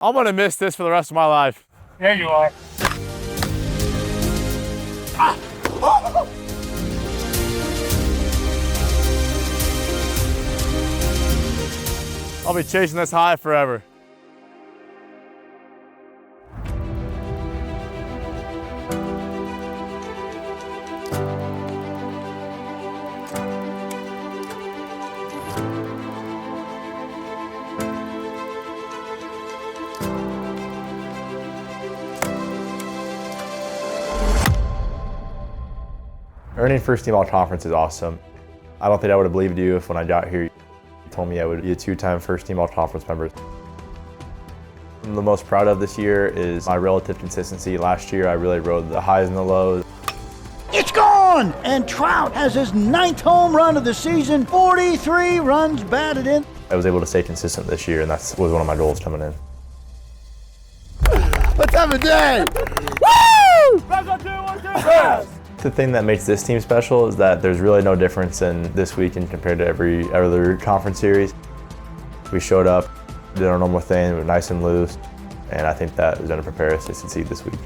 I'm gonna miss this for the rest of my life. There you are. I'll be chasing this high forever. Earning first team all-conference is awesome. I don't think I would have believed you if when I got here you told me I would be a two-time first team all-conference member. I'm the most proud of this year is my relative consistency. Last year I really rode the highs and the lows. It's gone! And Trout has his 9th home run of the season, 43 runs batted in. I was able to stay consistent this year, and that was one of my goals coming in. Let's have a day! Woo! Press on 2, 1, 2, press! The thing that makes this team special is that there's really no difference in this weekend compared to every other conference series. We showed up, did our normal thing, we were nice and loose, and I think that is going to prepare us to succeed this week.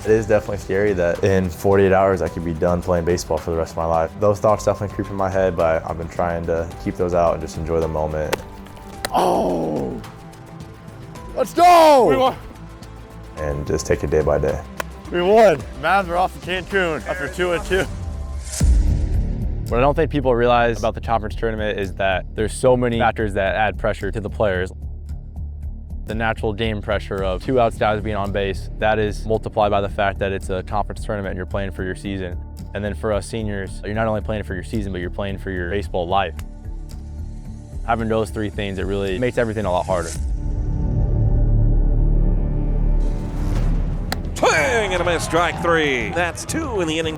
It is definitely scary that in 48 hours I could be done playing baseball for the rest of my life. Those thoughts definitely creep in my head, but I've been trying to keep those out and just enjoy the moment. Oh! Let's go! We won. And just take it day by day. We won. Mavs are off to Cancun after 2-2. What I don't think people realize about the conference tournament is that there's so many factors that add pressure to the players. The natural game pressure of 2 outs guys being on base, that is multiplied by the fact that it's a conference tournament and you're playing for your season. And then for us seniors, you're not only playing for your season, but you're playing for your baseball life. Having those 3 things, it really makes everything a lot harder. Swing and a miss, strike 3. That's 2 in the inning.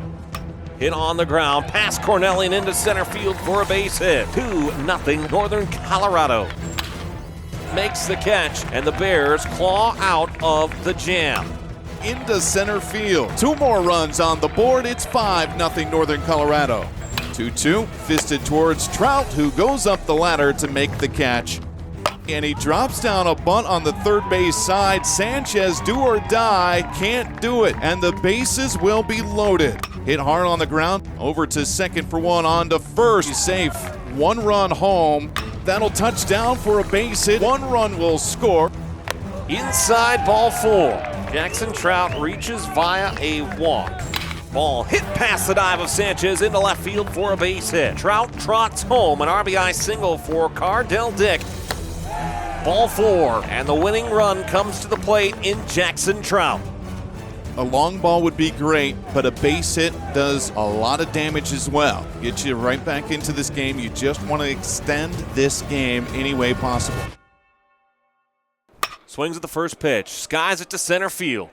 Hit on the ground, past Cornellian into center field for a base hit. 2-0 Northern Colorado. Makes the catch, and the Bears claw out of the jam. Into center field. 2 more runs on the board. It's 5-0 Northern Colorado. 2-2, fisted towards Trout, who goes up the ladder to make the catch. And he drops down a bunt on the third base side. Sanchez, do or die, can't do it. And the bases will be loaded. Hit hard on the ground, over to second for 1, on to first. He's safe, 1 run home. That'll touch down for a base hit. 1 run will score. Inside ball 4. Jackson Trout reaches via a walk. Ball hit past the dive of Sanchez into left field for a base hit. Trout trots home, an RBI single for Cardell Dick. Ball 4, and the winning run comes to the plate in Jackson Trout. A long ball would be great, but a base hit does a lot of damage as well. Get you right back into this game. You just want to extend this game any way possible. Swings at the first pitch, skies it to center field.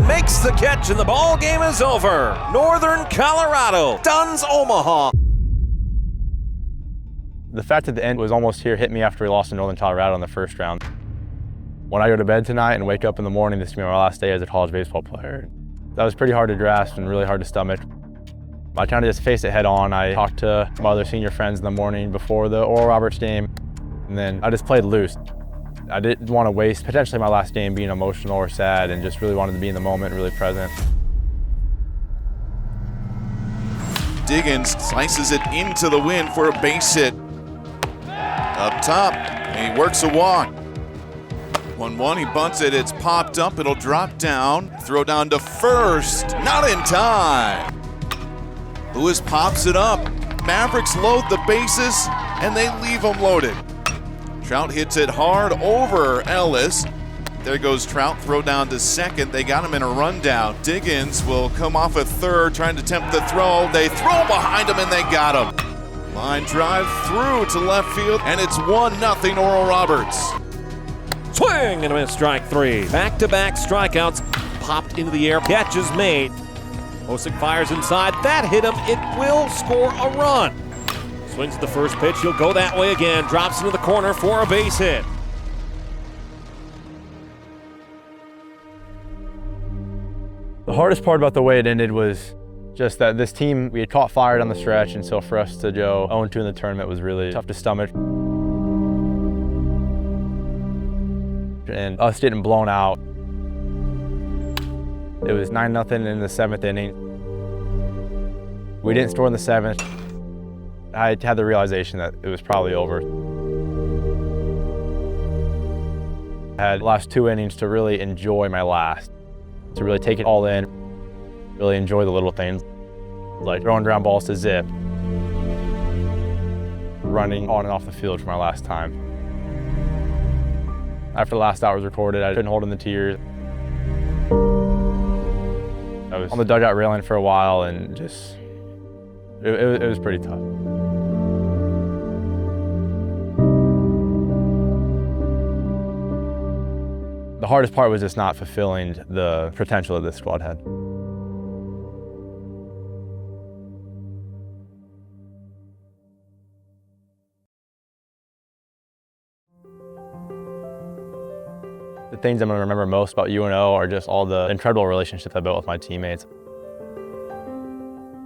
Makes the catch, and the ball game is over. Northern Colorado stuns Omaha. The fact that the end was almost here hit me after we lost to Northern Colorado in the first round. When I go to bed tonight and wake up in the morning, this is going to be my last day as a college baseball player. That was pretty hard to grasp and really hard to stomach. I kind of just faced it head on. I talked to my other senior friends in the morning before the Oral Roberts game, and then I just played loose. I didn't want to waste potentially my last game being emotional or sad, and just really wanted to be in the moment, really present. Diggins slices it into the wind for a base hit. Up top, and he works a walk. 1-1, he bunts it, it's popped up, it'll drop down. Throw down to first, not in time. Lewis pops it up. Mavericks load the bases, and they leave them loaded. Trout hits it hard over Ellis. There goes Trout, throw down to second. They got him in a rundown. Diggins will come off at third, trying to tempt the throw. They throw behind him, and they got him. Line drive through to left field, and it's 1-0 Oral Roberts. Swing and a miss, strike 3. Back-to-back strikeouts popped into the air. Catch is made. Osick fires inside. That hit him. It will score a run. Swings at the first pitch. He'll go that way again. Drops into the corner for a base hit. The hardest part about the way it ended was just that this team, we had caught fire down the stretch, and so for us to go 0-2 in the tournament was really tough to stomach. and us getting blown out. It was 9-0 in the 7th inning. We didn't score in the 7th. I had the realization that it was probably over. I had the last 2 innings to really enjoy my last, to really take it all in, really enjoy the little things, like throwing ground balls to Zip, running on and off the field for my last time. After the last out was recorded, I couldn't hold in the tears. I was on the dugout railing for a while and just, it was pretty tough. The hardest part was just not fulfilling the potential that this squad had. The things I'm going to remember most about UNO are just all the incredible relationships I built with my teammates.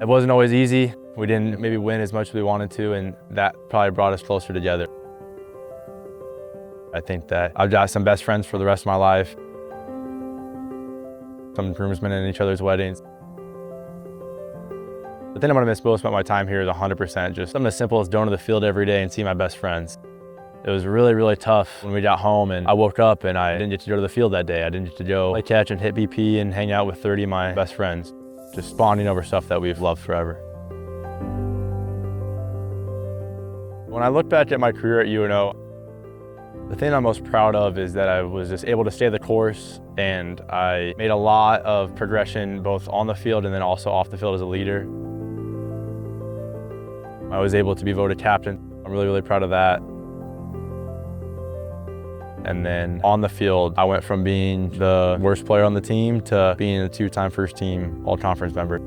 It wasn't always easy. We didn't maybe win as much as we wanted to, and that probably brought us closer together. I think that I've got some best friends for the rest of my life, some groomsmen in each other's weddings. The thing I'm going to miss most about my time here is 100% just something as simple as going to the field every day and seeing my best friends. It was really, really tough when we got home and I woke up and I didn't get to go to the field that day. I didn't get to go play catch and hit BP and hang out with 30 of my best friends, just bonding over stuff that we've loved forever. When I look back at my career at UNO, the thing I'm most proud of is that I was just able to stay the course, and I made a lot of progression both on the field and then also off the field as a leader. I was able to be voted captain. I'm really, really proud of that. And then on the field, I went from being the worst player on the team to being a 2-time first team all-conference member.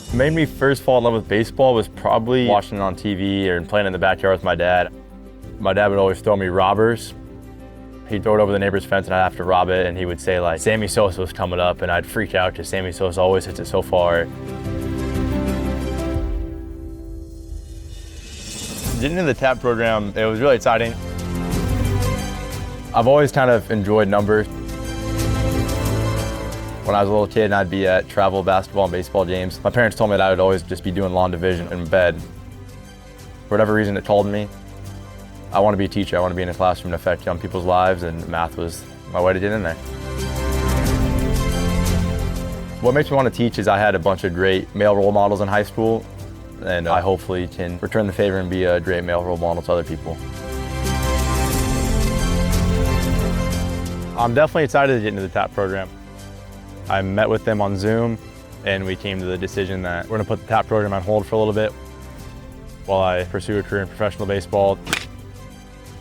What made me first fall in love with baseball was probably watching it on TV or playing in the backyard with my dad. My dad would always throw me robbers. He'd throw it over the neighbor's fence and I'd have to rob it, and he would say like, Sammy Sosa was coming up, and I'd freak out because Sammy Sosa always hits it so far. Getting into the TAP program, it was really exciting. I've always kind of enjoyed numbers. When I was a little kid and I'd be at travel basketball and baseball games, my parents told me that I would always just be doing lawn division in bed. For whatever reason it told me, I want to be a teacher. I want to be in a classroom and affect young people's lives, and math was my way to get in there. What makes me want to teach is I had a bunch of great male role models in high school, and I hopefully can return the favor and be a great male role model to other people. I'm definitely excited to get into the TAP program. I met with them on Zoom, and we came to the decision that we're going to put the TAP program on hold for a little bit while I pursue a career in professional baseball.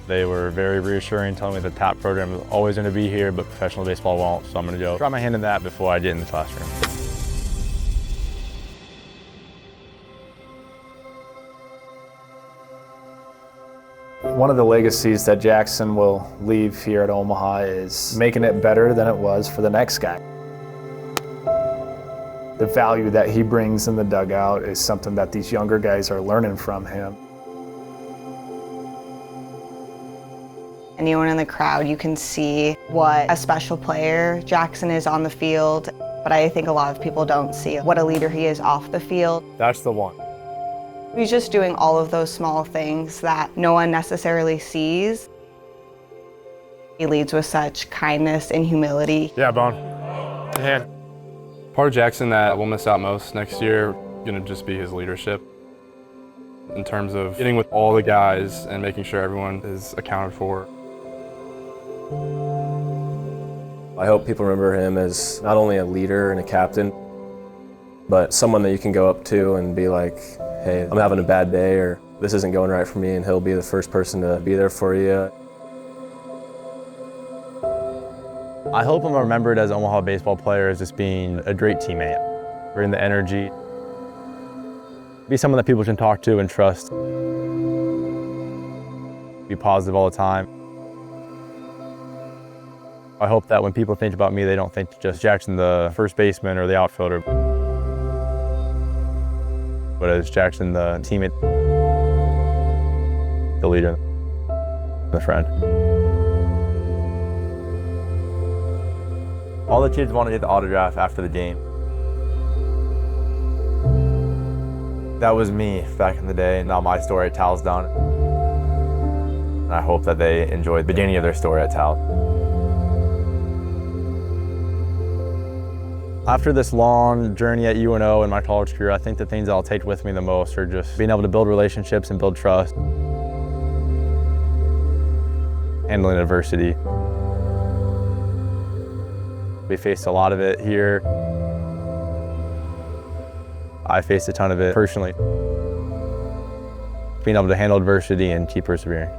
They were very reassuring, telling me the TAP program is always going to be here, but professional baseball won't, so I'm going to go try my hand in that before I get in the classroom. One of the legacies that Jackson will leave here at Omaha is making it better than it was for the next guy. The value that he brings in the dugout is something that these younger guys are learning from him. Anyone in the crowd, you can see what a special player Jackson is on the field, but I think a lot of people don't see what a leader he is off the field. That's the one. He's just doing all of those small things that no one necessarily sees. He leads with such kindness and humility. Yeah, Bone. Hand. Part of Jackson that we'll miss out most next year going to just be his leadership in terms of getting with all the guys and making sure everyone is accounted for. I hope people remember him as not only a leader and a captain, but someone that you can go up to and be like, hey, I'm having a bad day, or this isn't going right for me, and he'll be the first person to be there for you. I hope I'm remembered as an Omaha baseball player as just being a great teammate, bring the energy, be someone that people can talk to and trust, be positive all the time. I hope that when people think about me, they don't think just Jackson the first baseman or the outfielder, but as Jackson the teammate, the leader. a friend. All the kids wanted to get the autograph after the game. That was me back in the day, now my story at Tal's done. And I hope that they enjoyed the beginning of their story at Tal. After this long journey at UNO and my college career, I think the things I'll take with me the most are just being able to build relationships and build trust. Handling adversity. We faced a lot of it here. I faced a ton of it personally. Being able to handle adversity and keep persevering.